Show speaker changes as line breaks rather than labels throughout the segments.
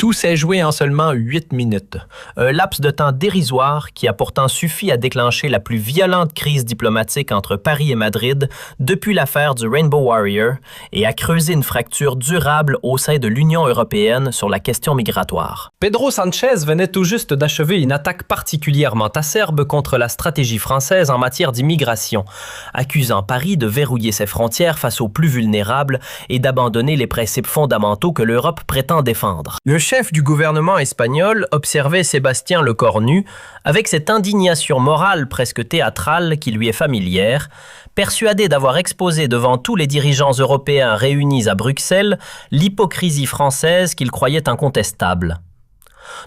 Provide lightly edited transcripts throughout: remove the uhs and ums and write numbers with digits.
Tout s'est joué en seulement 8 minutes. Un laps de temps dérisoire qui a pourtant suffi à déclencher la plus violente crise diplomatique entre Paris et Madrid depuis l'affaire du Rainbow Warrior et a creusé une fracture durable au sein de l'Union européenne sur la question migratoire.
Pedro Sánchez venait tout juste d'achever une attaque particulièrement acerbe contre la stratégie française en matière d'immigration, accusant Paris de verrouiller ses frontières face aux plus vulnérables et d'abandonner les principes fondamentaux que l'Europe prétend défendre.
Le chef du gouvernement espagnol observait Sébastien Lecornu avec cette indignation morale presque théâtrale qui lui est familière, persuadé d'avoir exposé devant tous les dirigeants européens réunis à Bruxelles l'hypocrisie française qu'il croyait incontestable.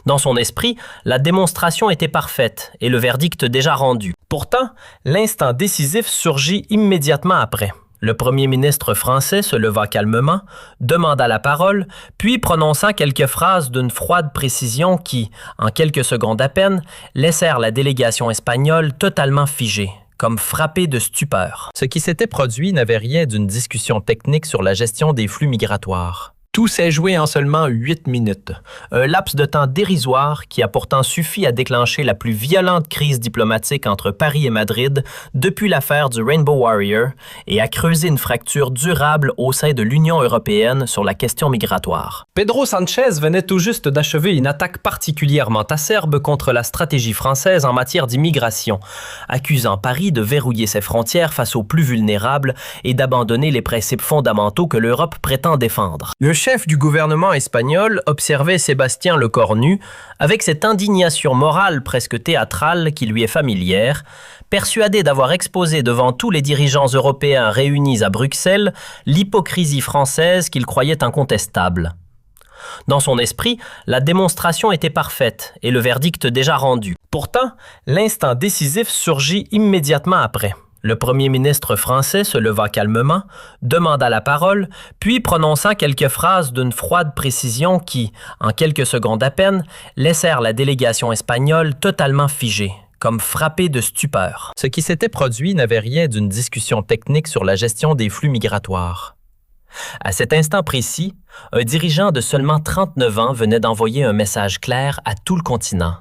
Dans son esprit, la démonstration était parfaite et le verdict déjà rendu. Pourtant, l'instant décisif surgit immédiatement après. Le premier ministre français se leva calmement, demanda la parole, puis prononça quelques phrases d'une froide précision qui, en quelques secondes à peine, laissèrent la délégation espagnole totalement figée, comme frappée de stupeur.
Ce qui s'était produit n'avait rien d'une discussion technique sur la gestion des flux migratoires.
Tout s'est joué en seulement 8 minutes. Un laps de temps dérisoire qui a pourtant suffi à déclencher la plus violente crise diplomatique entre Paris et Madrid depuis l'affaire du Rainbow Warrior et a creusé une fracture durable au sein de l'Union européenne sur la question migratoire.
Pedro Sánchez venait tout juste d'achever une attaque particulièrement acerbe contre la stratégie française en matière d'immigration, accusant Paris de verrouiller ses frontières face aux plus vulnérables et d'abandonner les principes fondamentaux que l'Europe prétend défendre.
Le chef du gouvernement espagnol observait Sébastien Lecornu avec cette indignation morale presque théâtrale qui lui est familière, persuadé d'avoir exposé devant tous les dirigeants européens réunis à Bruxelles l'hypocrisie française qu'il croyait incontestable. Dans son esprit, la démonstration était parfaite et le verdict déjà rendu. Pourtant, l'instant décisif surgit immédiatement après. Le premier ministre français se leva calmement, demanda la parole, puis prononça quelques phrases d'une froide précision qui, en quelques secondes à peine, laissèrent la délégation espagnole totalement figée, comme frappée de stupeur.
Ce qui s'était produit n'avait rien d'une discussion technique sur la gestion des flux migratoires. À cet instant précis, un dirigeant de seulement 39 ans venait d'envoyer un message clair à tout le continent.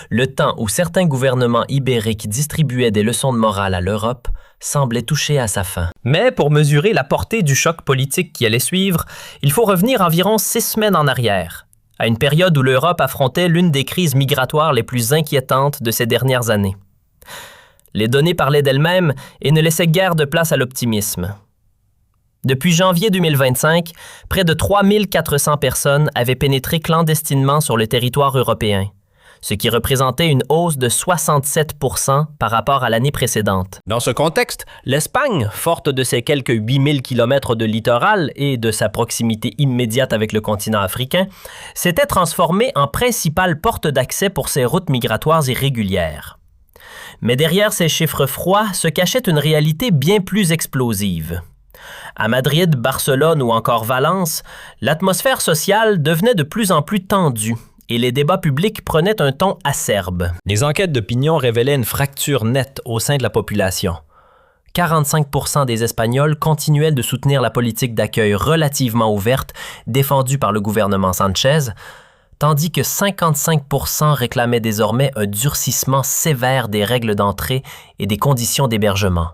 Le temps où certains gouvernements ibériques distribuaient des leçons de morale à l'Europe semblait toucher à sa fin.
Mais pour mesurer la portée du choc politique qui allait suivre, il faut revenir environ 6 semaines en arrière, à une période où l'Europe affrontait l'une des crises migratoires les plus inquiétantes de ces dernières années. Les données parlaient d'elles-mêmes et ne laissaient guère de place à l'optimisme. Depuis janvier 2025, près de 3400 personnes avaient pénétré clandestinement sur le territoire européen, ce qui représentait une hausse de 67% par rapport à l'année précédente. Dans ce contexte, l'Espagne, forte de ses quelques 8000 km de littoral et de sa proximité immédiate avec le continent africain, s'était transformée en principale porte d'accès pour ses routes migratoires irrégulières. Mais derrière ces chiffres froids se cachait une réalité bien plus explosive. À Madrid, Barcelone ou encore Valence, l'atmosphère sociale devenait de plus en plus tendue et les débats publics prenaient un ton acerbe.
Les enquêtes d'opinion révélaient une fracture nette au sein de la population.
45% des Espagnols continuaient de soutenir la politique d'accueil relativement ouverte défendue par le gouvernement Sánchez, tandis que 55% réclamaient désormais un durcissement sévère des règles d'entrée et des conditions d'hébergement.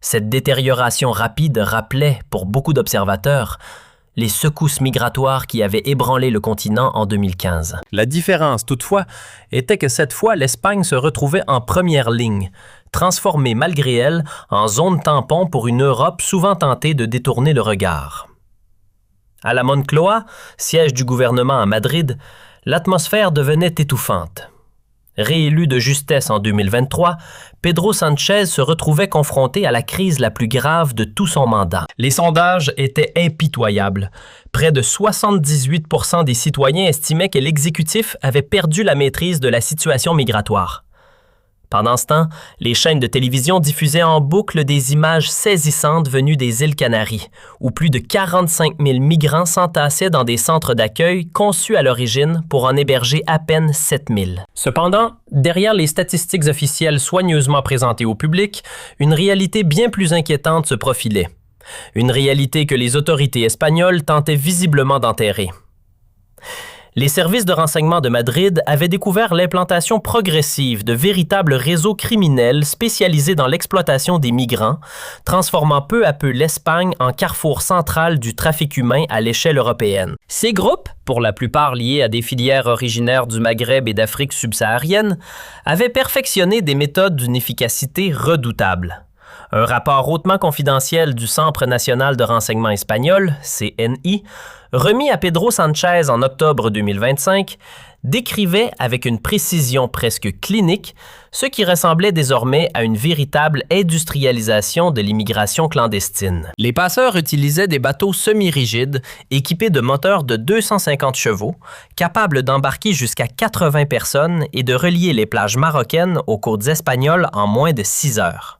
Cette détérioration rapide rappelait, pour beaucoup d'observateurs, les secousses migratoires qui avaient ébranlé le continent en 2015.
La différence, toutefois, était que cette fois, l'Espagne se retrouvait en première ligne, transformée malgré elle en zone tampon pour une Europe souvent tentée de détourner le regard. À la Moncloa, siège du gouvernement à Madrid, l'atmosphère devenait étouffante. Réélu de justesse en 2023, Pedro Sánchez se retrouvait confronté à la crise la plus grave de tout son mandat. Les sondages étaient impitoyables. Près de 78% des citoyens estimaient que l'exécutif avait perdu la maîtrise de la situation migratoire. Pendant ce temps, les chaînes de télévision diffusaient en boucle des images saisissantes venues des îles Canaries, où plus de 45 000 migrants s'entassaient dans des centres d'accueil conçus à l'origine pour en héberger à peine 7 000. Cependant, derrière les statistiques officielles soigneusement présentées au public, une réalité bien plus inquiétante se profilait. Une réalité que les autorités espagnoles tentaient visiblement d'enterrer.
Les services de renseignement de Madrid avaient découvert l'implantation progressive de véritables réseaux criminels spécialisés dans l'exploitation des migrants, transformant peu à peu l'Espagne en carrefour central du trafic humain à l'échelle européenne. Ces groupes, pour la plupart liés à des filières originaires du Maghreb et d'Afrique subsaharienne, avaient perfectionné des méthodes d'une efficacité redoutable. Un rapport hautement confidentiel du Centre national de renseignement espagnol, CNI, remis à Pedro Sanchez en octobre 2025, décrivait avec une précision presque clinique ce qui ressemblait désormais à une véritable industrialisation de l'immigration clandestine. Les passeurs utilisaient des bateaux semi-rigides équipés de moteurs de 250 chevaux, capables d'embarquer jusqu'à 80 personnes et de relier les plages marocaines aux côtes espagnoles en moins de 6 heures.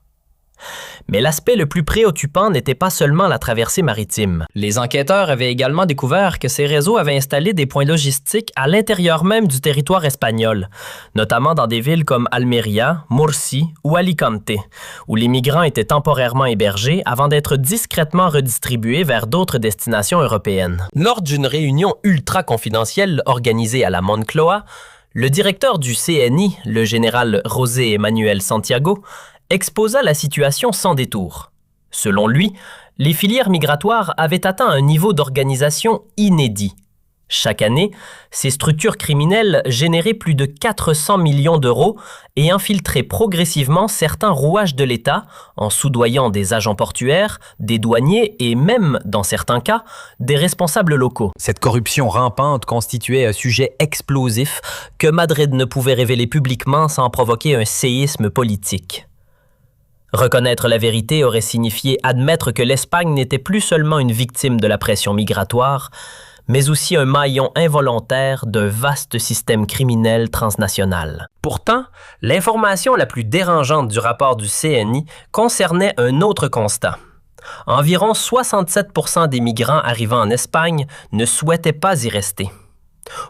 Mais l'aspect le plus préoccupant n'était pas seulement la traversée maritime. Les enquêteurs avaient également découvert que ces réseaux avaient installé des points logistiques à l'intérieur même du territoire espagnol, notamment dans des villes comme Almeria, Murcie ou Alicante, où les migrants étaient temporairement hébergés avant d'être discrètement redistribués vers d'autres destinations européennes. Lors d'une réunion ultra confidentielle organisée à la Moncloa, le directeur du CNI, le général José Emmanuel Santiago, exposa la situation sans détour. Selon lui, les filières migratoires avaient atteint un niveau d'organisation inédit. Chaque année, ces structures criminelles généraient plus de 400 millions d'euros et infiltraient progressivement certains rouages de l'État en soudoyant des agents portuaires, des douaniers et même, dans certains cas, des responsables locaux. Cette corruption rampante constituait un sujet explosif que Madrid ne pouvait révéler publiquement sans provoquer un séisme politique. Reconnaître la vérité aurait signifié admettre que l'Espagne n'était plus seulement une victime de la pression migratoire, mais aussi un maillon involontaire d'un vaste système criminel transnational. Pourtant, l'information la plus dérangeante du rapport du CNI concernait un autre constat. Environ 67% des migrants arrivant en Espagne ne souhaitaient pas y rester.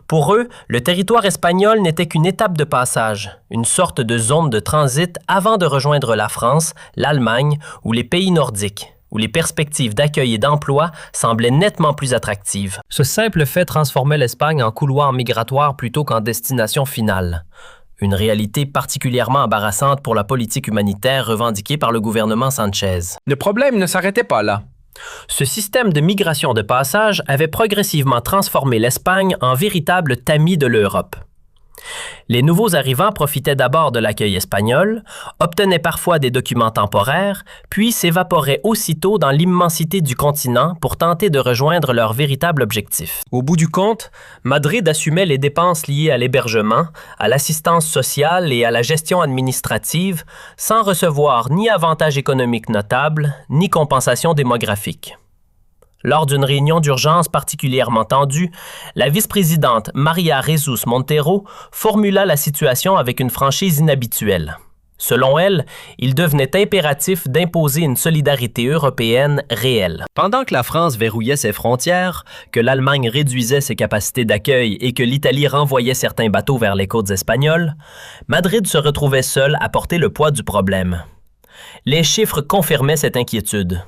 Pour eux, le territoire espagnol n'était qu'une étape de passage, une sorte de zone de transit avant de rejoindre la France, l'Allemagne ou les pays nordiques, où les perspectives d'accueil et d'emploi semblaient nettement plus attractives. Ce simple fait transformait l'Espagne en couloir migratoire plutôt qu'en destination finale. Une réalité particulièrement embarrassante pour la politique humanitaire revendiquée par le gouvernement Sanchez.
Le problème ne s'arrêtait pas là.
Ce système de migration de passage avait progressivement transformé l'Espagne en véritable tamis de l'Europe. Les nouveaux arrivants profitaient d'abord de l'accueil espagnol, obtenaient parfois des documents temporaires, puis s'évaporaient aussitôt dans l'immensité du continent pour tenter de rejoindre leur véritable objectif. Au bout du compte, Madrid assumait les dépenses liées à l'hébergement, à l'assistance sociale et à la gestion administrative, sans recevoir ni avantages économiques notables, ni compensation démographique. Lors d'une réunion d'urgence particulièrement tendue, la vice-présidente María Jesús Montero formula la situation avec une franchise inhabituelle. Selon elle, il devenait impératif d'imposer une solidarité européenne réelle. Pendant que la France verrouillait ses frontières, que l'Allemagne réduisait ses capacités d'accueil et que l'Italie renvoyait certains bateaux vers les côtes espagnoles, Madrid se retrouvait seule à porter le poids du problème. Les chiffres confirmaient cette inquiétude.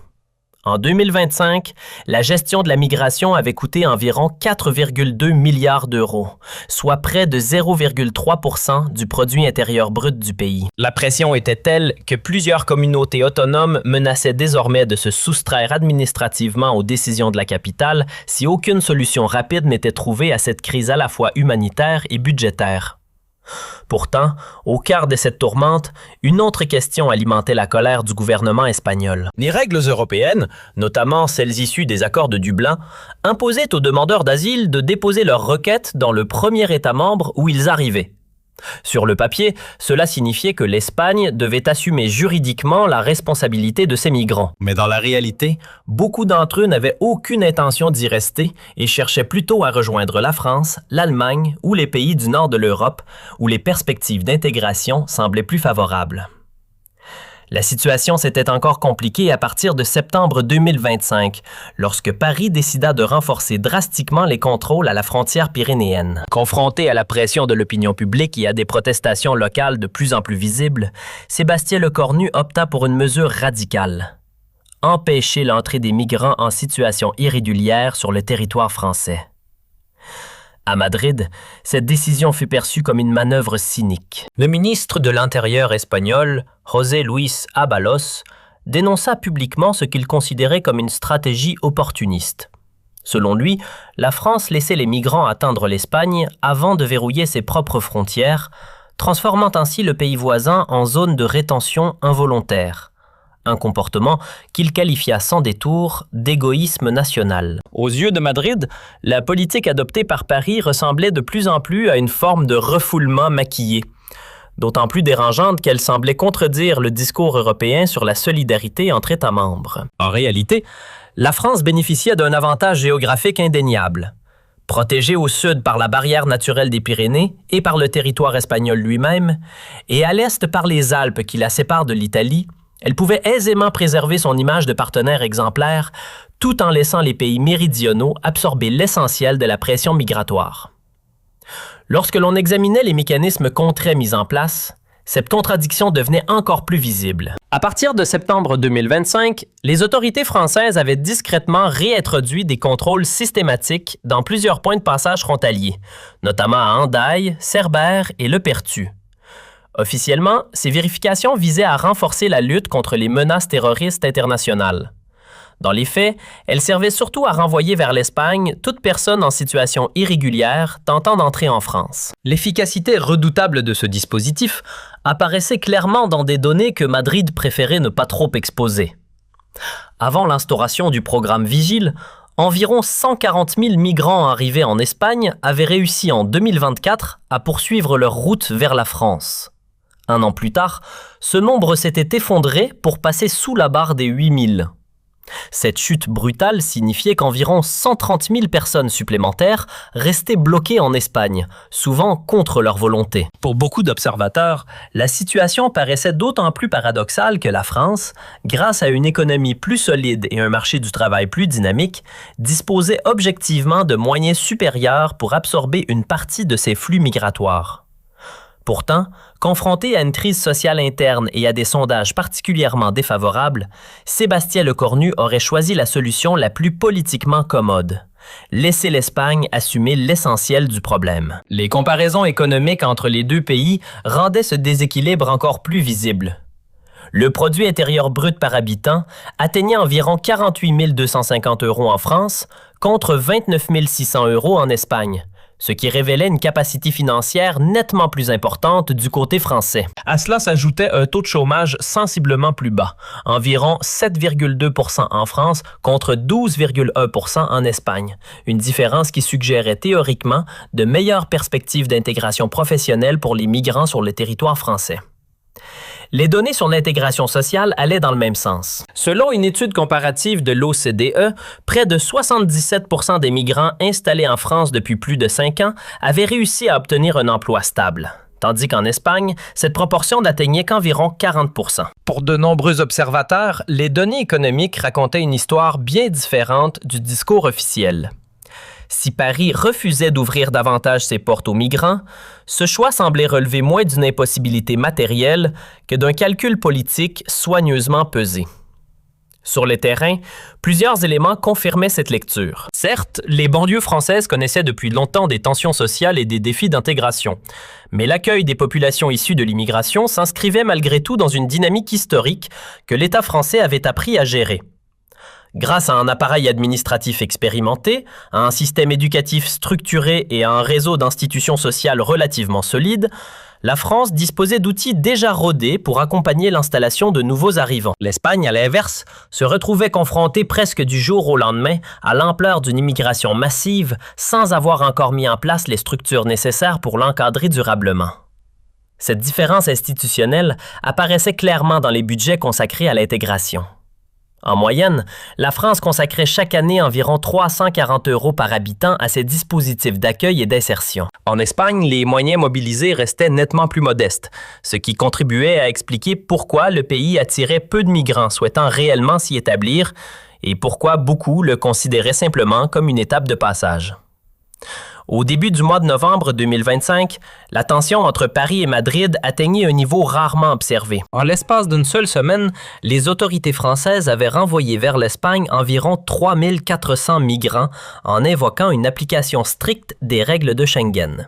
En 2025, la gestion de la migration avait coûté environ 4,2 milliards d'euros, soit près de 0,3% du produit intérieur brut du pays. La pression était telle que plusieurs communautés autonomes menaçaient désormais de se soustraire administrativement aux décisions de la capitale si aucune solution rapide n'était trouvée à cette crise à la fois humanitaire et budgétaire. Pourtant, au cœur de cette tourmente, une autre question alimentait la colère du gouvernement espagnol. Les règles européennes, notamment celles issues des accords de Dublin, imposaient aux demandeurs d'asile de déposer leurs requêtes dans le premier État membre où ils arrivaient. Sur le papier, cela signifiait que l'Espagne devait assumer juridiquement la responsabilité de ces migrants. Mais dans la réalité, beaucoup d'entre eux n'avaient aucune intention d'y rester et cherchaient plutôt à rejoindre la France, l'Allemagne ou les pays du nord de l'Europe, où les perspectives d'intégration semblaient plus favorables. La situation s'était encore compliquée à partir de septembre 2025, lorsque Paris décida de renforcer drastiquement les contrôles à la frontière pyrénéenne. Confronté à la pression de l'opinion publique et à des protestations locales de plus en plus visibles, Sébastien Lecornu opta pour une mesure radicale: empêcher l'entrée des migrants en situation irrégulière sur le territoire français.
À Madrid, cette décision fut perçue comme une manœuvre cynique.
Le ministre de l'Intérieur espagnol, José Luis Ábalos, dénonça publiquement ce qu'il considérait comme une stratégie opportuniste. Selon lui, la France laissait les migrants atteindre l'Espagne avant de verrouiller ses propres frontières, transformant ainsi le pays voisin en zone de rétention involontaire. Un comportement qu'il qualifia sans détour d'égoïsme national. Aux yeux de Madrid, la politique adoptée par Paris ressemblait de plus en plus à une forme de refoulement maquillé, d'autant plus dérangeante qu'elle semblait contredire le discours européen sur la solidarité entre États membres. En réalité, la France bénéficiait d'un avantage géographique indéniable. Protégée au sud par la barrière naturelle des Pyrénées et par le territoire espagnol lui-même, et à l'est par les Alpes qui la séparent de l'Italie, elle pouvait aisément préserver son image de partenaire exemplaire tout en laissant les pays méridionaux absorber l'essentiel de la pression migratoire. Lorsque l'on examinait les mécanismes concrets mis en place, cette contradiction devenait encore plus visible. À partir de septembre 2025, les autorités françaises avaient discrètement réintroduit des contrôles systématiques dans plusieurs points de passage frontaliers, notamment à Hendaye, Cerbère et Le Perthus. Officiellement, ces vérifications visaient à renforcer la lutte contre les menaces terroristes internationales. Dans les faits, elles servaient surtout à renvoyer vers l'Espagne toute personne en situation irrégulière tentant d'entrer en France. L'efficacité redoutable de ce dispositif apparaissait clairement dans des données que Madrid préférait ne pas trop exposer. Avant l'instauration du programme Vigile, environ 140 000 migrants arrivés en Espagne avaient réussi en 2024 à poursuivre leur route vers la France. Un an plus tard, ce nombre s'était effondré pour passer sous la barre des 8 000. Cette chute brutale signifiait qu'environ 130 000 personnes supplémentaires restaient bloquées en Espagne, souvent contre leur volonté. Pour beaucoup d'observateurs, la situation paraissait d'autant plus paradoxale que la France, grâce à une économie plus solide et un marché du travail plus dynamique, disposait objectivement de moyens supérieurs pour absorber une partie de ces flux migratoires. Pourtant, confronté à une crise sociale interne et à des sondages particulièrement défavorables, Sébastien Lecornu aurait choisi la solution la plus politiquement commode: laisser l'Espagne assumer l'essentiel du problème. Les comparaisons économiques entre les deux pays rendaient ce déséquilibre encore plus visible. Le produit intérieur brut par habitant atteignait environ 48 250 € en France contre 29 600 € en Espagne, ce qui révélait une capacité financière nettement plus importante du côté français. À cela s'ajoutait un taux de chômage sensiblement plus bas, environ 7,2% en France contre 12,1% en Espagne, une différence qui suggérait théoriquement de meilleures perspectives d'intégration professionnelle pour les migrants sur le territoire français. Les données sur l'intégration sociale allaient dans le même sens. Selon une étude comparative de l'OCDE, près de 77% des migrants installés en France depuis plus de 5 ans avaient réussi à obtenir un emploi stable, tandis qu'en Espagne, cette proportion n'atteignait qu'environ 40%. Pour de nombreux observateurs, les données économiques racontaient une histoire bien différente du discours officiel. Si Paris refusait d'ouvrir davantage ses portes aux migrants, ce choix semblait relever moins d'une impossibilité matérielle que d'un calcul politique soigneusement pesé. Sur le terrain, plusieurs éléments confirmaient cette lecture. Certes, les banlieues françaises connaissaient depuis longtemps des tensions sociales et des défis d'intégration, mais l'accueil des populations issues de l'immigration s'inscrivait malgré tout dans une dynamique historique que l'État français avait appris à gérer. Grâce à un appareil administratif expérimenté, à un système éducatif structuré et à un réseau d'institutions sociales relativement solides, la France disposait d'outils déjà rodés pour accompagner l'installation de nouveaux arrivants. L'Espagne, à l'inverse, se retrouvait confrontée presque du jour au lendemain à l'ampleur d'une immigration massive sans avoir encore mis en place les structures nécessaires pour l'encadrer durablement. Cette différence institutionnelle apparaissait clairement dans les budgets consacrés à l'intégration. En moyenne, la France consacrait chaque année environ 340 € par habitant à ces dispositifs d'accueil et d'insertion. En Espagne, les moyens mobilisés restaient nettement plus modestes, ce qui contribuait à expliquer pourquoi le pays attirait peu de migrants souhaitant réellement s'y établir et pourquoi beaucoup le considéraient simplement comme une étape de passage. Au début du mois de novembre 2025, la tension entre Paris et Madrid atteignait un niveau rarement observé. En l'espace d'une seule semaine, les autorités françaises avaient renvoyé vers l'Espagne environ 3400 migrants en invoquant une application stricte des règles de Schengen.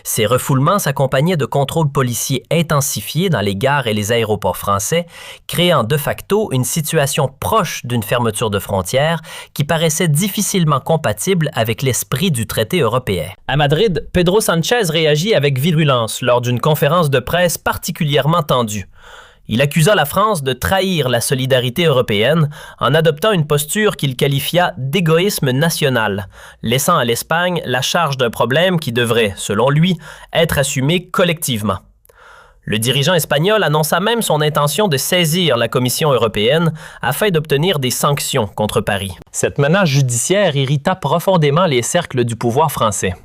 Ces refoulements s'accompagnaient de contrôles policiers intensifiés dans les gares et les aéroports français, créant de facto une situation proche d'une fermeture de frontières qui paraissait difficilement compatible avec l'esprit du traité européen. À Madrid, Pedro Sánchez réagit avec virulence lors d'une conférence de presse particulièrement tendue. Il accusa la France de trahir la solidarité européenne en adoptant une posture qu'il qualifia d'égoïsme national, laissant à l'Espagne la charge d'un problème qui devrait, selon lui, être assumé collectivement. Le dirigeant espagnol annonça même son intention de saisir la Commission européenne afin d'obtenir des sanctions contre Paris. Cette menace judiciaire irrita profondément les cercles du pouvoir français.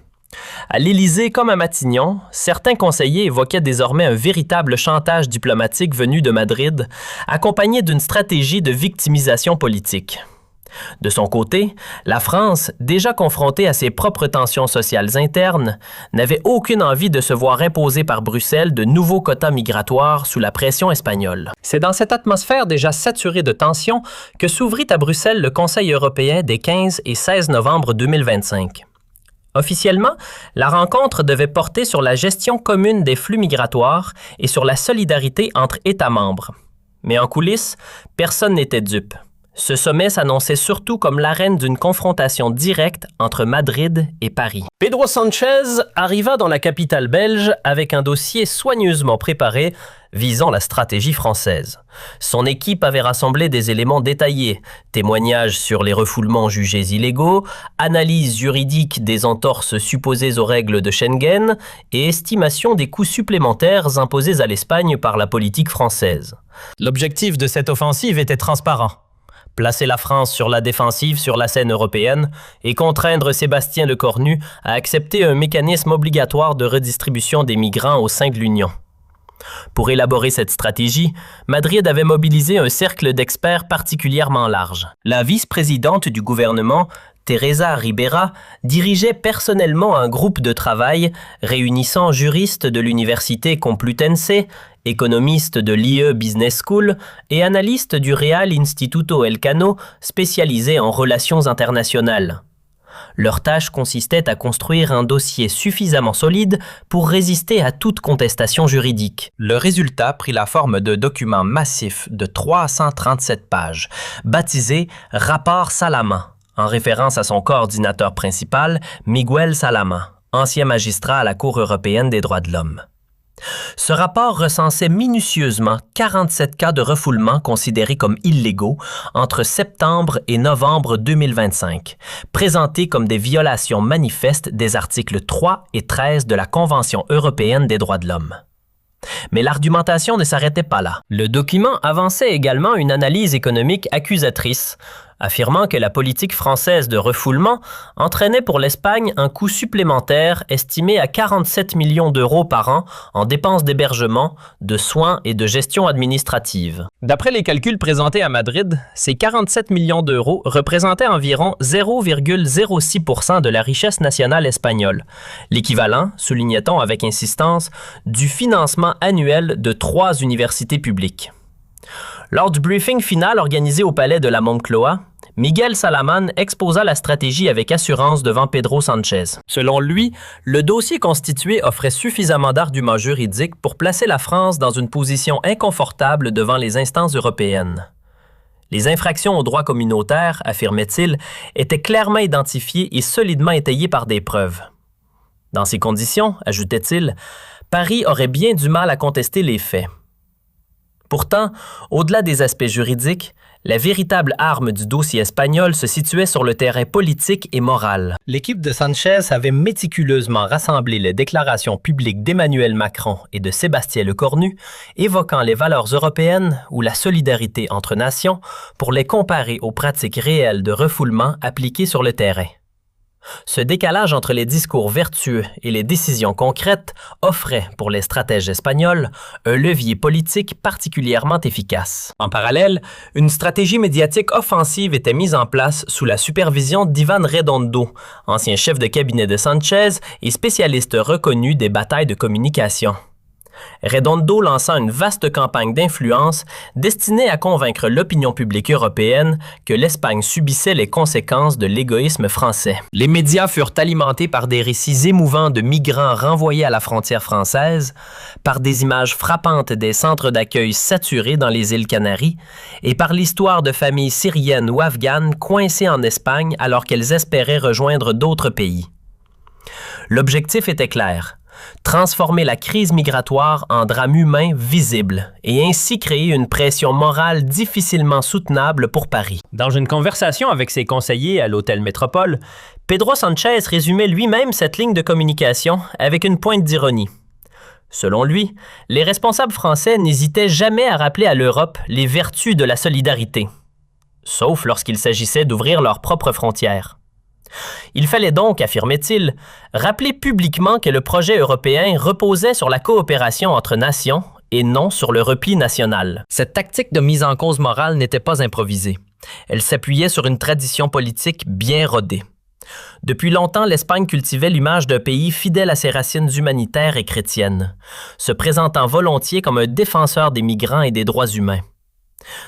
À l'Élysée comme à Matignon, certains conseillers évoquaient désormais un véritable chantage diplomatique venu de Madrid, accompagné d'une stratégie de victimisation politique. De son côté, la France, déjà confrontée à ses propres tensions sociales internes, n'avait aucune envie de se voir imposer par Bruxelles de nouveaux quotas migratoires sous la pression espagnole. C'est dans cette atmosphère déjà saturée de tensions que s'ouvrit à Bruxelles le Conseil européen des 15 et 16 novembre 2025. Officiellement, la rencontre devait porter sur la gestion commune des flux migratoires et sur la solidarité entre États membres. Mais en coulisses, personne n'était dupe. Ce sommet s'annonçait surtout comme l'arène d'une confrontation directe entre Madrid et Paris. Pedro Sánchez arriva dans la capitale belge avec un dossier soigneusement préparé visant la stratégie française. Son équipe avait rassemblé des éléments détaillés, témoignages sur les refoulements jugés illégaux, analyse juridique des entorses supposées aux règles de Schengen et estimation des coûts supplémentaires imposés à l'Espagne par la politique française. L'objectif de cette offensive était transparent. Placer la France sur la défensive sur la scène européenne et contraindre Sébastien Lecornu à accepter un mécanisme obligatoire de redistribution des migrants au sein de l'Union. Pour élaborer cette stratégie, Madrid avait mobilisé un cercle d'experts particulièrement large. La vice-présidente du gouvernement, Teresa Ribera, dirigeait personnellement un groupe de travail réunissant juristes de l'université Complutense, économistes de l'IE Business School et analystes du Real Instituto Elcano spécialisés en relations internationales. Leur tâche consistait à construire un dossier suffisamment solide pour résister à toute contestation juridique. Le résultat prit la forme de documents massifs de 337 pages, baptisé « Rapport Salama », en référence à son coordinateur principal, Miguel Salama, ancien magistrat à la Cour européenne des droits de l'homme. Ce rapport recensait minutieusement 47 cas de refoulement considérés comme illégaux entre septembre et novembre 2025, présentés comme des violations manifestes des articles 3 et 13 de la Convention européenne des droits de l'homme. Mais l'argumentation ne s'arrêtait pas là. Le document avançait également une analyse économique accusatrice, affirmant que la politique française de refoulement entraînait pour l'Espagne un coût supplémentaire estimé à 47 millions d'euros par an en dépenses d'hébergement, de soins et de gestion administrative. D'après les calculs présentés à Madrid, ces 47 millions d'euros représentaient environ 0,06% de la richesse nationale espagnole, l'équivalent, soulignait-on avec insistance, du financement annuel de 3 universités publiques. Lors du briefing final organisé au palais de la Moncloa, Miguel Salaman exposa la stratégie avec assurance devant Pedro Sánchez. Selon lui, le dossier constitué offrait suffisamment d'arguments juridiques pour placer la France dans une position inconfortable devant les instances européennes. Les infractions au droit communautaire, affirmait-il, étaient clairement identifiées et solidement étayées par des preuves. Dans ces conditions, ajoutait-il, Paris aurait bien du mal à contester les faits. Pourtant, au-delà des aspects juridiques, la véritable arme du dossier espagnol se situait sur le terrain politique et moral. L'équipe de Sánchez avait méticuleusement rassemblé les déclarations publiques d'Emmanuel Macron et de Sébastien Lecornu, évoquant les valeurs européennes ou la solidarité entre nations pour les comparer aux pratiques réelles de refoulement appliquées sur le terrain. Ce décalage entre les discours vertueux et les décisions concrètes offrait, pour les stratèges espagnols, un levier politique particulièrement efficace. En parallèle, une stratégie médiatique offensive était mise en place sous la supervision d'Iván Redondo, ancien chef de cabinet de Sánchez et spécialiste reconnu des batailles de communication. Redondo lança une vaste campagne d'influence destinée à convaincre l'opinion publique européenne que l'Espagne subissait les conséquences de l'égoïsme français. Les médias furent alimentés par des récits émouvants de migrants renvoyés à la frontière française, par des images frappantes des centres d'accueil saturés dans les îles Canaries et par l'histoire de familles syriennes ou afghanes coincées en Espagne alors qu'elles espéraient rejoindre d'autres pays. L'objectif était clair: transformer la crise migratoire en drame humain visible et ainsi créer une pression morale difficilement soutenable pour Paris. Dans une conversation avec ses conseillers à l'Hôtel Métropole, Pedro Sánchez résumait lui-même cette ligne de communication avec une pointe d'ironie. Selon lui, les responsables français n'hésitaient jamais à rappeler à l'Europe les vertus de la solidarité, sauf lorsqu'il s'agissait d'ouvrir leurs propres frontières. Il fallait donc, affirmait-il, rappeler publiquement que le projet européen reposait sur la coopération entre nations et non sur le repli national. Cette tactique de mise en cause morale n'était pas improvisée. Elle s'appuyait sur une tradition politique bien rodée. Depuis longtemps, l'Espagne cultivait l'image d'un pays fidèle à ses racines humanitaires et chrétiennes, se présentant volontiers comme un défenseur des migrants et des droits humains.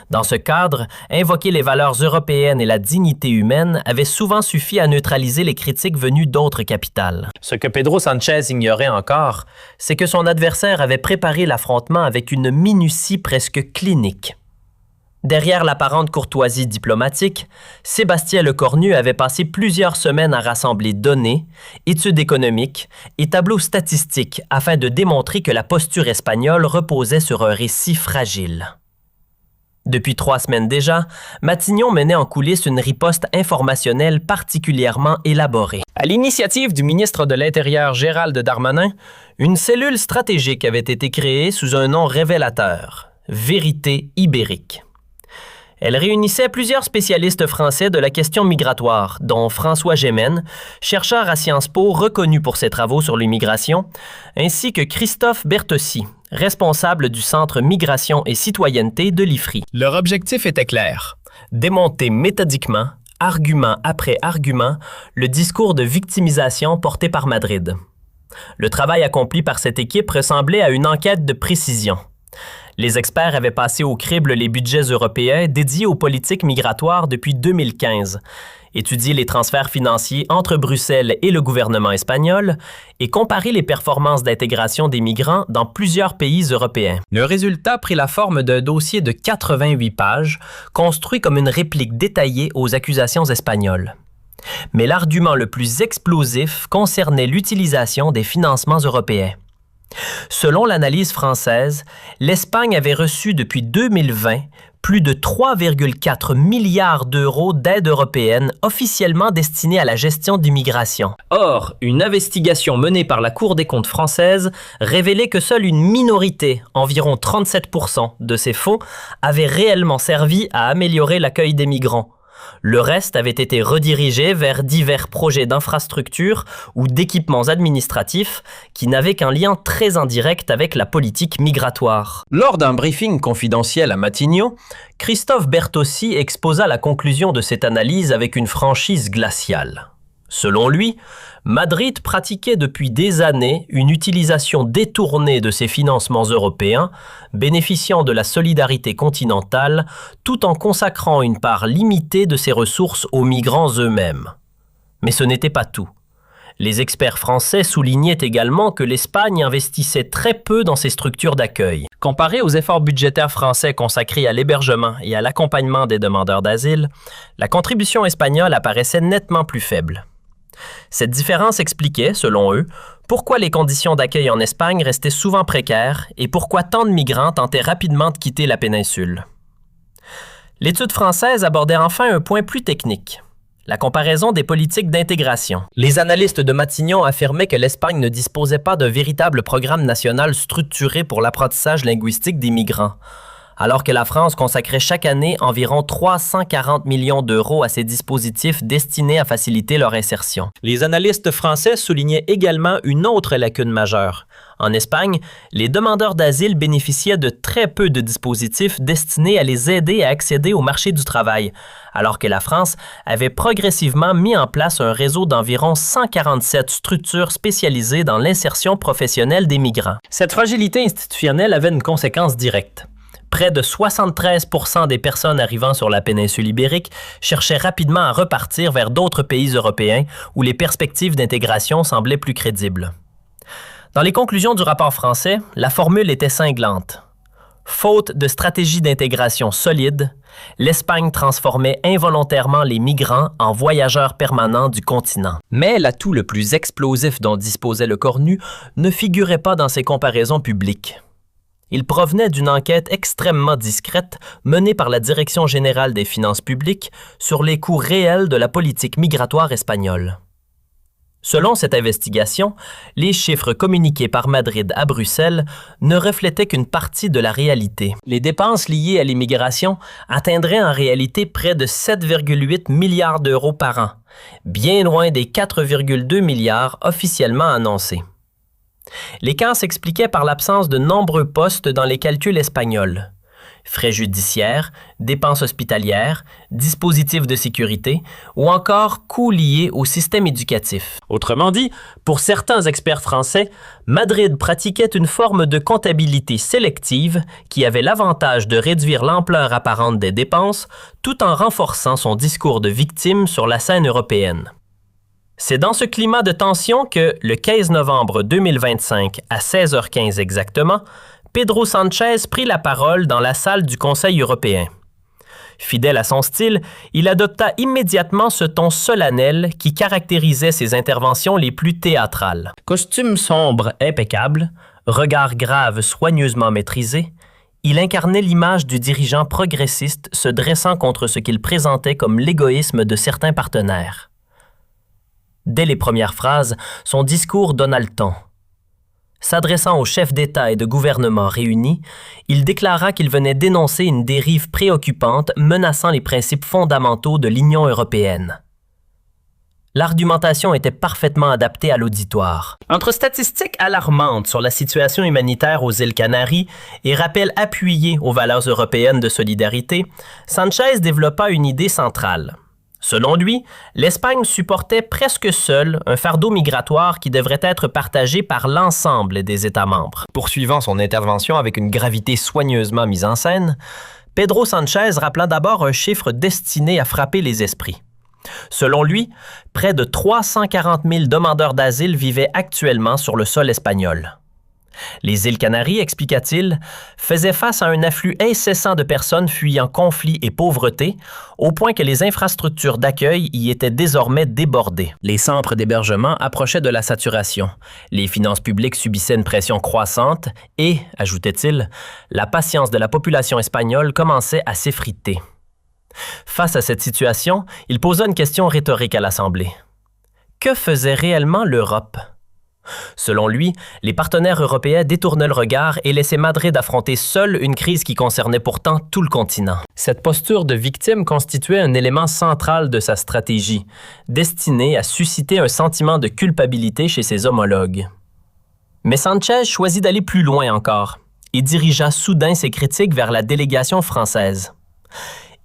Dans ce cadre, invoquer les valeurs européennes et la dignité humaine avait souvent suffi à neutraliser les critiques venues d'autres capitales. Ce que Pedro Sánchez ignorait encore, c'est que son adversaire avait préparé l'affrontement avec une minutie presque clinique. Derrière l'apparente courtoisie diplomatique, Sébastien Lecornu avait passé plusieurs semaines à rassembler données, études économiques et tableaux statistiques afin de démontrer que la posture espagnole reposait sur un récit fragile. Depuis 3 semaines déjà, Matignon menait en coulisses une riposte informationnelle particulièrement élaborée. À l'initiative du ministre de l'Intérieur Gérald Darmanin, une cellule stratégique avait été créée sous un nom révélateur, Vérité Ibérique. Elle réunissait plusieurs spécialistes français de la question migratoire, dont François Gémen, chercheur à Sciences Po reconnu pour ses travaux sur l'immigration, ainsi que Christophe Bertossi, responsable du Centre Migration et Citoyenneté de l'IFRI. Leur objectif était clair: démonter méthodiquement, argument après argument, le discours de victimisation porté par Madrid. Le travail accompli par cette équipe ressemblait à une enquête de précision. Les experts avaient passé au crible les budgets européens dédiés aux politiques migratoires depuis 2015, étudié les transferts financiers entre Bruxelles et le gouvernement espagnol et comparé les performances d'intégration des migrants dans plusieurs pays européens. Le résultat prit la forme d'un dossier de 88 pages, construit comme une réplique détaillée aux accusations espagnoles. Mais l'argument le plus explosif concernait l'utilisation des financements européens. Selon l'analyse française, l'Espagne avait reçu depuis 2020 plus de 3,4 milliards d'euros d'aide européenne officiellement destinée à la gestion d'immigration. Or, une investigation menée par la Cour des comptes française révélait que seule une minorité, environ 37% de ces fonds, avait réellement servi à améliorer l'accueil des migrants. Le reste avait été redirigé vers divers projets d'infrastructures ou d'équipements administratifs qui n'avaient qu'un lien très indirect avec la politique migratoire. Lors d'un briefing confidentiel à Matignon, Christophe Bertossi exposa la conclusion de cette analyse avec une franchise glaciale. Selon lui, Madrid pratiquait depuis des années une utilisation détournée de ses financements européens, bénéficiant de la solidarité continentale, tout en consacrant une part limitée de ses ressources aux migrants eux-mêmes. Mais ce n'était pas tout. Les experts français soulignaient également que l'Espagne investissait très peu dans ses structures d'accueil. Comparé aux efforts budgétaires français consacrés à l'hébergement et à l'accompagnement des demandeurs d'asile, la contribution espagnole apparaissait nettement plus faible. Cette différence expliquait, selon eux, pourquoi les conditions d'accueil en Espagne restaient souvent précaires et pourquoi tant de migrants tentaient rapidement de quitter la péninsule. L'étude française abordait enfin un point plus technique, la comparaison des politiques d'intégration. Les analystes de Matignon affirmaient que l'Espagne ne disposait pas d'un véritable programme national structuré pour l'apprentissage linguistique des migrants, alors que la France consacrait chaque année environ 340 millions d'euros à ces dispositifs destinés à faciliter leur insertion.
Les analystes français soulignaient également une autre lacune majeure. En Espagne, les demandeurs d'asile bénéficiaient de très peu de dispositifs destinés à les aider à accéder au marché du travail, alors que la France avait progressivement mis en place un réseau d'environ 147 structures spécialisées dans l'insertion professionnelle des migrants. Cette fragilité institutionnelle avait une conséquence directe. Près de 73% des personnes arrivant sur la péninsule ibérique cherchaient rapidement à repartir vers d'autres pays européens où les perspectives d'intégration semblaient plus crédibles. Dans les conclusions du rapport français, la formule était cinglante. Faute de stratégie d'intégration solide, l'Espagne transformait involontairement les migrants en voyageurs permanents du continent. Mais l'atout le plus explosif dont disposait le Cornu ne figurait pas dans ces comparaisons publiques. Il provenait d'une enquête extrêmement discrète menée par la Direction générale des finances publiques sur les coûts réels de la politique migratoire espagnole. Selon cette investigation, les chiffres communiqués par Madrid à Bruxelles ne reflétaient qu'une partie de la réalité. Les dépenses liées à l'immigration atteindraient en réalité près de 7,8 milliards d'euros par an, bien loin des 4,2 milliards officiellement annoncés. L'écart s'expliquait par l'absence de nombreux postes dans les calculs espagnols. Frais judiciaires, dépenses hospitalières, dispositifs de sécurité ou encore coûts liés au système éducatif. Autrement dit, pour certains experts français, Madrid pratiquait une forme de comptabilité sélective qui avait l'avantage de réduire l'ampleur apparente des dépenses tout en renforçant son discours de victime sur la scène européenne. C'est dans ce climat de tension que, le 15 novembre 2025, à 16h15 exactement, Pedro Sánchez prit la parole dans la salle du Conseil européen. Fidèle à son style, il adopta immédiatement ce ton solennel qui caractérisait ses interventions les plus théâtrales. Costume sombre impeccable, regard grave soigneusement maîtrisé, il incarnait l'image du dirigeant progressiste se dressant contre ce qu'il présentait comme l'égoïsme de certains partenaires. Dès les premières phrases, son discours donna le ton. S'adressant aux chefs d'État et de gouvernement réunis, il déclara qu'il venait dénoncer une dérive préoccupante menaçant les principes fondamentaux de l'Union européenne. L'argumentation était parfaitement adaptée à l'auditoire. Entre statistiques alarmantes sur la situation humanitaire aux îles Canaries et rappels appuyés aux valeurs européennes de solidarité, Sánchez développa une idée centrale. Selon lui, l'Espagne supportait presque seule un fardeau migratoire qui devrait être partagé par l'ensemble des États membres. Poursuivant son intervention avec une gravité soigneusement mise en scène, Pedro Sánchez rappela d'abord un chiffre destiné à frapper les esprits. Selon lui, près de 340 000 demandeurs d'asile vivaient actuellement sur le sol espagnol. Les îles Canaries, expliqua-t-il, faisaient face à un afflux incessant de personnes fuyant conflits et pauvreté, au point que les infrastructures d'accueil y étaient désormais débordées. Les centres d'hébergement approchaient de la saturation. Les finances publiques subissaient une pression croissante et, ajoutait-il, la patience de la population espagnole commençait à s'effriter. Face à cette situation, il posa une question rhétorique à l'Assemblée. Que faisait réellement l'Europe? Selon lui, les partenaires européens détournaient le regard et laissaient Madrid affronter seule une crise qui concernait pourtant tout le continent. Cette posture de victime constituait un élément central de sa stratégie, destinée à susciter un sentiment de culpabilité chez ses homologues. Mais Sánchez choisit d'aller plus loin encore et dirigea soudain ses critiques vers la délégation française.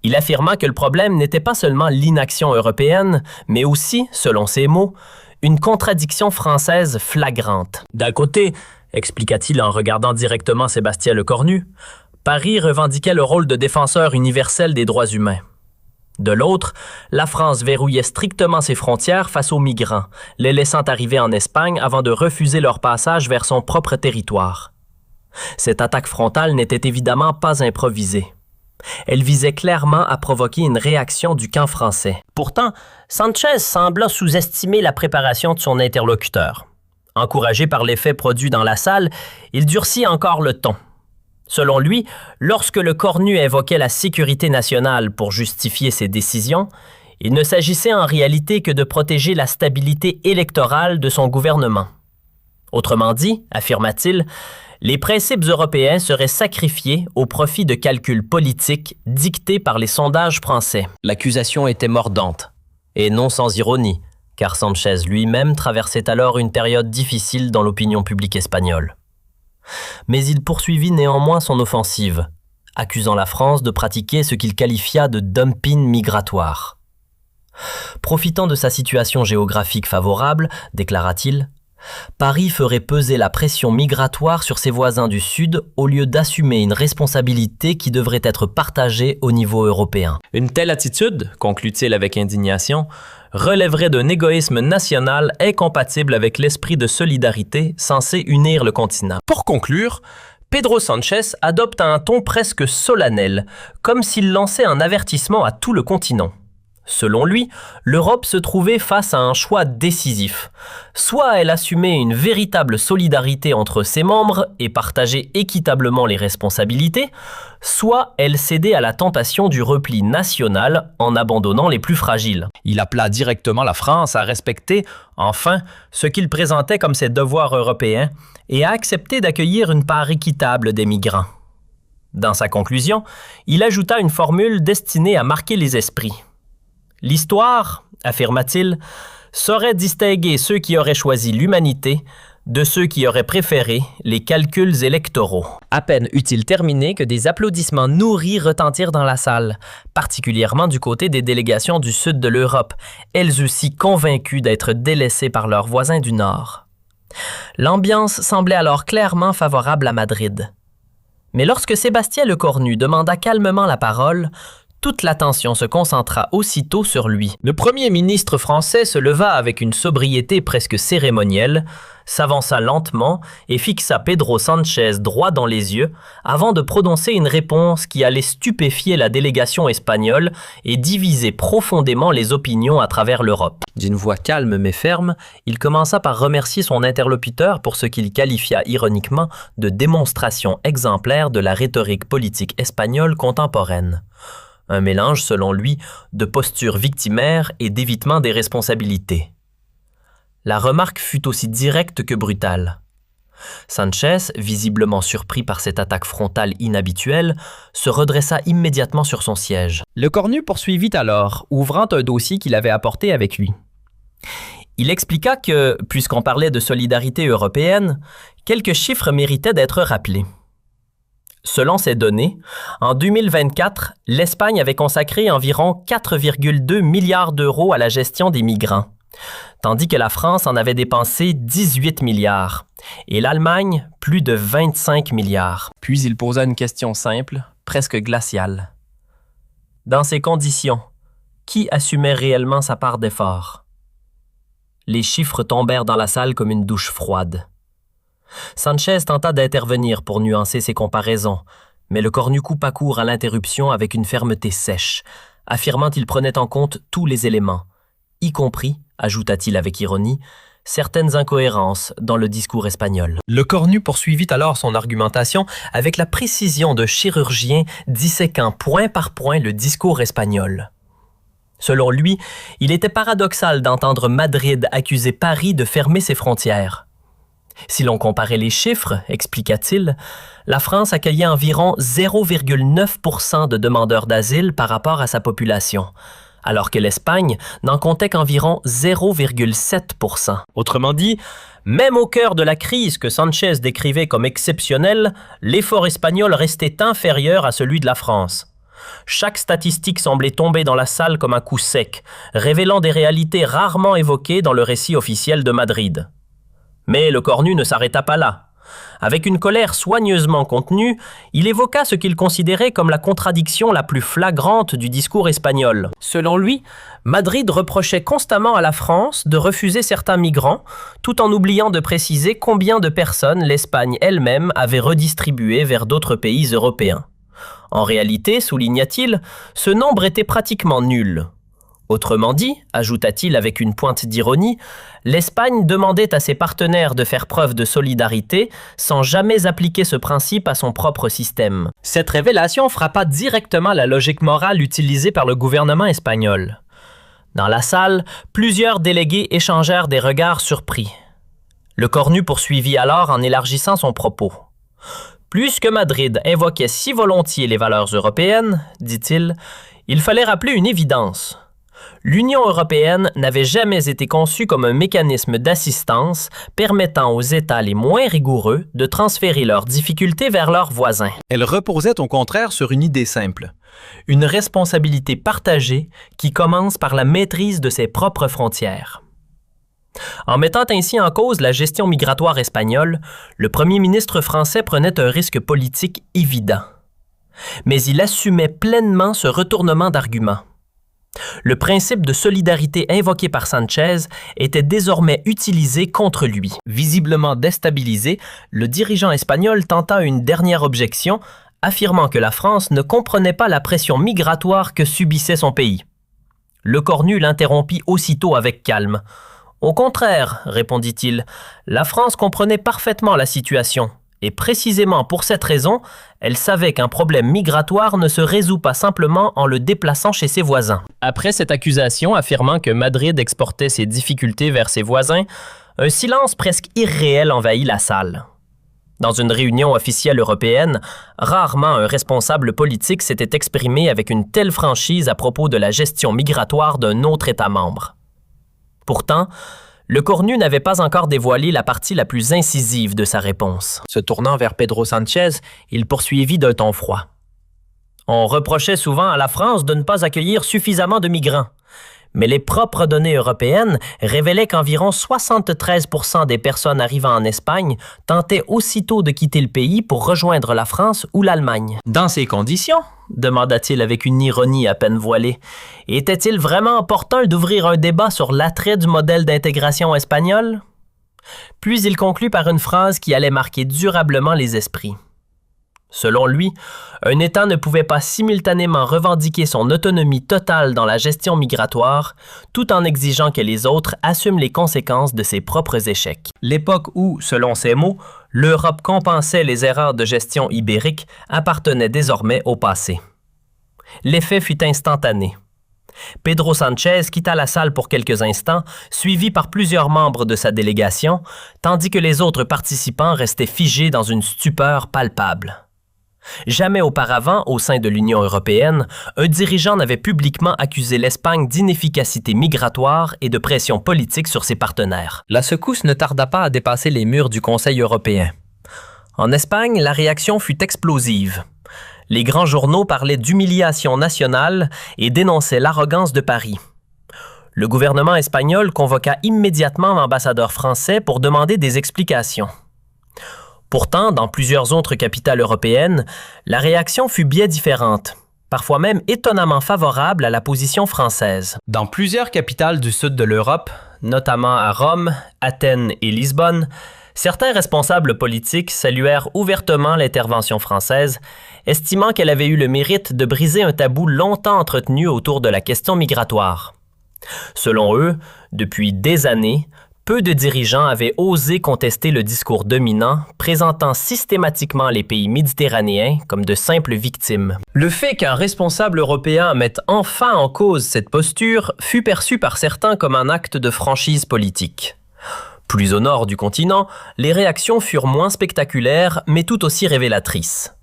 Il affirma que le problème n'était pas seulement l'inaction européenne, mais aussi, selon ses mots, une contradiction française flagrante. D'un côté, expliqua-t-il en regardant directement Sébastien Lecornu, Paris revendiquait le rôle de défenseur universel des droits humains. De l'autre, la France verrouillait strictement ses frontières face aux migrants, les laissant arriver en Espagne avant de refuser leur passage vers son propre territoire. Cette attaque frontale n'était évidemment pas improvisée. Elle visait clairement à provoquer une réaction du camp français. Pourtant, Sánchez sembla sous-estimer la préparation de son interlocuteur. Encouragé par l'effet produit dans la salle, il durcit encore le ton. Selon lui, lorsque le Cornu invoquait la sécurité nationale pour justifier ses décisions, il ne s'agissait en réalité que de protéger la stabilité électorale de son gouvernement.
Autrement dit, affirma-t-il, les principes européens seraient sacrifiés au profit de calculs politiques dictés par les sondages français. L'accusation était mordante, et non sans ironie, car Sanchez lui-même traversait alors une période difficile dans l'opinion publique espagnole. Mais il poursuivit néanmoins son offensive, accusant la France de pratiquer ce qu'il qualifia de dumping migratoire. Profitant de sa situation géographique favorable, déclara-t-il, Paris ferait peser la pression migratoire sur ses voisins du Sud au lieu d'assumer une responsabilité qui devrait être partagée au niveau européen.
Une telle attitude, conclut-il avec indignation, relèverait d'un égoïsme national incompatible avec l'esprit de solidarité censé unir le continent. Pour conclure, Pedro Sanchez adopte un ton presque solennel, comme s'il lançait un avertissement à tout le continent. Selon lui, l'Europe se trouvait face à un choix décisif. Soit elle assumait une véritable solidarité entre ses membres et partageait équitablement les responsabilités, soit elle cédait à la tentation du repli national en abandonnant les plus fragiles. Il appela directement la France à respecter, enfin, ce qu'il présentait comme ses devoirs européens et à accepter d'accueillir une part équitable des migrants. Dans sa conclusion, il ajouta une formule destinée à marquer les esprits. L'histoire, affirma-t-il, saurait distinguer ceux qui auraient choisi l'humanité de ceux qui auraient préféré les calculs électoraux. À peine eut-il terminé que des applaudissements nourris retentirent dans la salle, particulièrement du côté des délégations du sud de l'Europe, elles aussi convaincues d'être délaissées par leurs voisins du nord. L'ambiance semblait alors clairement favorable à Madrid. Mais lorsque Sébastien Lecornu demanda calmement la parole, toute l'attention se concentra aussitôt sur lui. Le premier ministre français se leva avec une sobriété presque cérémonielle, s'avança lentement et fixa Pedro Sanchez droit dans les yeux avant de prononcer une réponse qui allait stupéfier la délégation espagnole et diviser profondément les opinions à travers l'Europe. D'une voix calme mais ferme, il commença par remercier son interlocuteur pour ce qu'il qualifia ironiquement de démonstration exemplaire de la rhétorique politique espagnole contemporaine. Un mélange, selon lui, de posture victimaire et d'évitement des responsabilités. La remarque fut aussi directe que brutale. Sanchez, visiblement surpris par cette attaque frontale inhabituelle, se redressa immédiatement sur son siège. Lecornu poursuivit alors, ouvrant un dossier qu'il avait apporté avec lui. Il expliqua que, puisqu'on parlait de solidarité européenne, quelques chiffres méritaient d'être rappelés. Selon ces données, en 2024, l'Espagne avait consacré environ 4,2 milliards d'euros à la gestion des migrants, tandis que la France en avait dépensé 18 milliards et l'Allemagne plus de 25 milliards. Puis il posa une question simple, presque glaciale. Dans ces conditions, qui assumait réellement sa part d'effort? Les chiffres tombèrent dans la salle comme une douche froide. Sanchez tenta d'intervenir pour nuancer ses comparaisons, mais Lecornu coupa court à l'interruption avec une fermeté sèche, affirmant qu'il prenait en compte tous les éléments, y compris, ajouta-t-il avec ironie, certaines incohérences dans le discours espagnol. Lecornu poursuivit alors son argumentation avec la précision de chirurgien disséquant point par point le discours espagnol. Selon lui, il était paradoxal d'entendre Madrid accuser Paris de fermer ses frontières. Si l'on comparait les chiffres, expliqua-t-il, la France accueillait environ 0,9% de demandeurs d'asile par rapport à sa population, alors que l'Espagne n'en comptait qu'environ 0,7%. Autrement dit, même au cœur de la crise que Sanchez décrivait comme exceptionnelle, l'effort espagnol restait inférieur à celui de la France. Chaque statistique semblait tomber dans la salle comme un coup sec, révélant des réalités rarement évoquées dans le récit officiel de Madrid. Mais Lecornu ne s'arrêta pas là. Avec une colère soigneusement contenue, il évoqua ce qu'il considérait comme la contradiction la plus flagrante du discours espagnol. Selon lui, Madrid reprochait constamment à la France de refuser certains migrants, tout en oubliant de préciser combien de personnes l'Espagne elle-même avait redistribuées vers d'autres pays européens. En réalité, souligna-t-il, ce nombre était pratiquement nul. Autrement dit, ajouta-t-il avec une pointe d'ironie, l'Espagne demandait à ses partenaires de faire preuve de solidarité sans jamais appliquer ce principe à son propre système. Cette révélation frappa directement la logique morale utilisée par le gouvernement espagnol. Dans la salle, plusieurs délégués échangèrent des regards surpris.
Le Cornu poursuivit alors en élargissant son propos. « Puisque Madrid invoquait si volontiers les valeurs européennes, dit-il, il fallait rappeler une évidence. L'Union européenne n'avait jamais été conçue comme un mécanisme d'assistance permettant aux États les moins rigoureux de transférer leurs difficultés vers leurs voisins.
Elle reposait au contraire sur une idée simple.
Une responsabilité partagée qui commence par la maîtrise de ses propres frontières. » En mettant ainsi en cause la gestion migratoire espagnole, le premier ministre français prenait un risque politique évident. Mais il assumait pleinement ce retournement d'argument. Le principe de solidarité invoqué par Sanchez était désormais utilisé contre lui. Visiblement déstabilisé, le dirigeant espagnol tenta une dernière objection, affirmant que la France ne comprenait pas la pression migratoire que subissait son pays. Le Cornu l'interrompit aussitôt avec calme. « Au contraire, répondit-il, la France comprenait parfaitement la situation. Et précisément pour cette raison, elle savait qu'un problème migratoire ne se résout pas simplement en le déplaçant chez ses voisins. » Après cette accusation affirmant que Madrid exportait ses difficultés vers ses voisins, un silence presque irréel envahit la salle. Dans une réunion officielle européenne, rarement un responsable politique s'était exprimé avec une telle franchise à propos de la gestion migratoire d'un autre État membre. Pourtant, le Cornu n'avait pas encore dévoilé la partie la plus incisive de sa réponse. Se tournant vers Pedro Sanchez, il poursuivit d'un ton froid. On reprochait souvent à la France de ne pas accueillir suffisamment de migrants. Mais les propres données européennes révélaient qu'environ 73% des personnes arrivant en Espagne tentaient aussitôt de quitter le pays pour rejoindre la France ou l'Allemagne. Dans ces conditions, demanda-t-il avec une ironie à peine voilée, était-il vraiment opportun d'ouvrir un débat sur l'attrait du modèle d'intégration espagnol? Puis il conclut par une phrase qui allait marquer durablement les esprits. Selon lui, un État ne pouvait pas simultanément revendiquer son autonomie totale dans la gestion migratoire, tout en exigeant que les autres assument les conséquences de ses propres échecs. L'époque où, selon ses mots, l'Europe compensait les erreurs de gestion ibérique appartenait désormais au passé. L'effet fut instantané. Pedro Sanchez quitta la salle pour quelques instants, suivi par plusieurs membres de sa délégation, tandis que les autres participants restaient figés dans une stupeur palpable. Jamais auparavant, au sein de l'Union européenne, un dirigeant n'avait publiquement accusé l'Espagne d'inefficacité migratoire et de pression politique sur ses partenaires. La secousse ne tarda pas à dépasser les murs du Conseil européen. En Espagne, la réaction fut explosive. Les grands journaux parlaient d'humiliation nationale et dénonçaient l'arrogance de Paris. Le gouvernement espagnol convoqua immédiatement l'ambassadeur français pour demander des explications. Pourtant, dans plusieurs autres capitales européennes, la réaction fut bien différente, parfois même étonnamment favorable à la position française. Dans plusieurs capitales du sud de l'Europe, notamment à Rome, Athènes et Lisbonne, certains responsables politiques saluèrent ouvertement l'intervention française, estimant qu'elle avait eu le mérite de briser un tabou longtemps entretenu autour de la question migratoire. Selon eux, depuis des années, peu de dirigeants avaient osé contester le discours dominant, présentant systématiquement les pays méditerranéens comme de simples victimes. Le fait qu'un responsable européen mette enfin en cause cette posture fut perçu par certains comme un acte de franchise politique. Plus au nord du continent, les réactions furent moins spectaculaires, mais tout aussi révélatrices.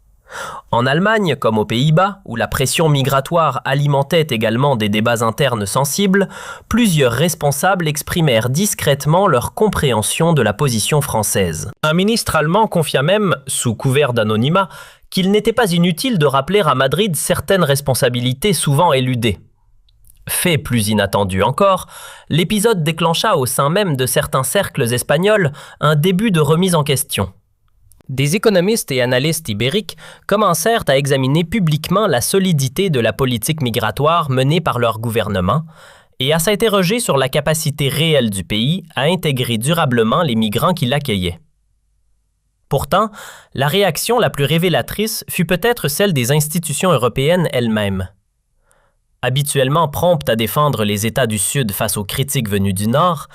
En Allemagne, comme aux Pays-Bas, où la pression migratoire alimentait également des débats internes sensibles, plusieurs responsables exprimèrent discrètement leur compréhension de la position française. Un ministre allemand confia même, sous couvert d'anonymat, qu'il n'était pas inutile de rappeler à Madrid certaines responsabilités souvent éludées. Fait plus inattendu encore, l'épisode déclencha au sein même de certains cercles espagnols un début de remise en question. Des économistes et analystes ibériques commencèrent à examiner publiquement la solidité de la politique migratoire menée par leur gouvernement et à s'interroger sur la capacité réelle du pays à intégrer durablement les migrants qui l'accueillaient. Pourtant, la réaction la plus révélatrice fut peut-être celle des institutions européennes elles-mêmes. Habituellement promptes à défendre les États du Sud face aux critiques venues du Nord,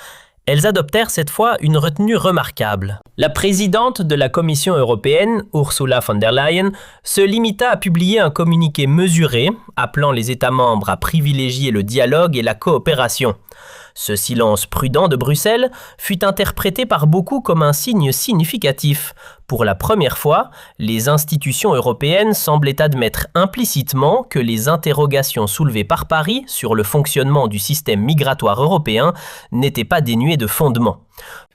elles adoptèrent cette fois une retenue remarquable. La présidente de la Commission européenne, Ursula von der Leyen, se limita à publier un communiqué mesuré, appelant les États membres à privilégier le dialogue et la coopération, Ce silence prudent de Bruxelles fut interprété par beaucoup comme un signe significatif. Pour la première fois, les institutions européennes semblaient admettre implicitement que les interrogations soulevées par Paris sur le fonctionnement du système migratoire européen n'étaient pas dénuées de fondement.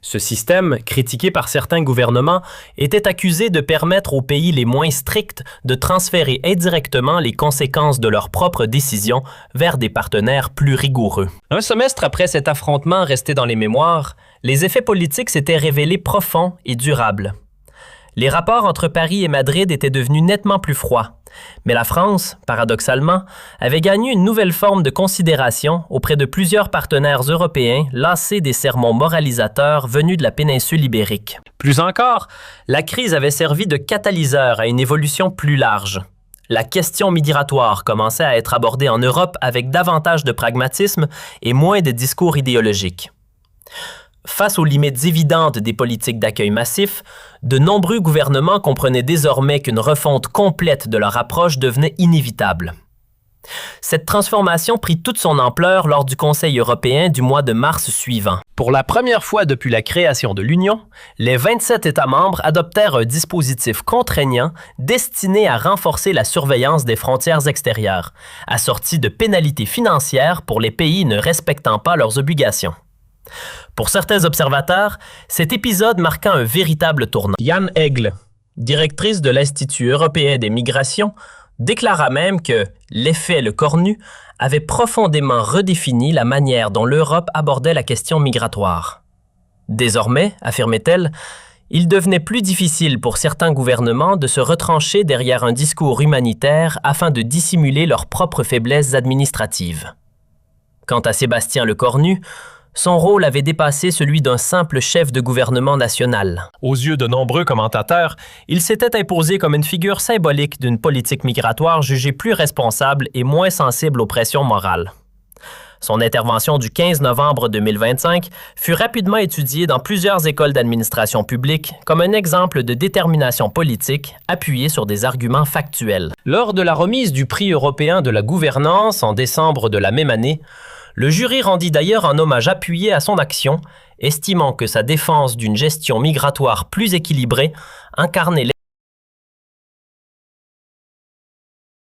Ce système, critiqué par certains gouvernements, était accusé de permettre aux pays les moins stricts de transférer indirectement les conséquences de leurs propres décisions vers des partenaires plus rigoureux. Un semestre après cet affrontement resté dans les mémoires, les effets politiques s'étaient révélés profonds et durables. Les rapports entre Paris et Madrid étaient devenus nettement plus froids. Mais la France, paradoxalement, avait gagné une nouvelle forme de considération auprès de plusieurs partenaires européens lassés des sermons moralisateurs venus de la péninsule ibérique. Plus encore, la crise avait servi de catalyseur à une évolution plus large. La question migratoire commençait à être abordée en Europe avec davantage de pragmatisme et moins de discours idéologiques. Face aux limites évidentes des politiques d'accueil massif, de nombreux gouvernements comprenaient désormais qu'une refonte complète de leur approche devenait inévitable. Cette transformation prit toute son ampleur lors du Conseil européen du mois de mars suivant. Pour la première fois depuis la création de l'Union, les 27 États membres adoptèrent un dispositif contraignant destiné à renforcer la surveillance des frontières extérieures, assorti de pénalités financières pour les pays ne respectant pas leurs obligations. Pour certains observateurs, cet épisode marqua un véritable tournant. Jan Egle, directrice de l'Institut européen des migrations, déclara même que l'effet Le Cornu avait profondément redéfini la manière dont l'Europe abordait la question migratoire. Désormais, affirmait-elle, il devenait plus difficile pour certains gouvernements de se retrancher derrière un discours humanitaire afin de dissimuler leurs propres faiblesses administratives. Quant à Sébastien Le Cornu, son rôle avait dépassé celui d'un simple chef de gouvernement national. Aux yeux de nombreux commentateurs, il s'était imposé comme une figure symbolique d'une politique migratoire jugée plus responsable et moins sensible aux pressions morales. Son intervention du 15 novembre 2025 fut rapidement étudiée dans plusieurs écoles d'administration publique comme un exemple de détermination politique appuyée sur des arguments factuels. Lors de la remise du prix européen de la gouvernance en décembre de la même année, le jury rendit d'ailleurs un hommage appuyé à son action, estimant que sa défense d'une gestion migratoire plus équilibrée incarnait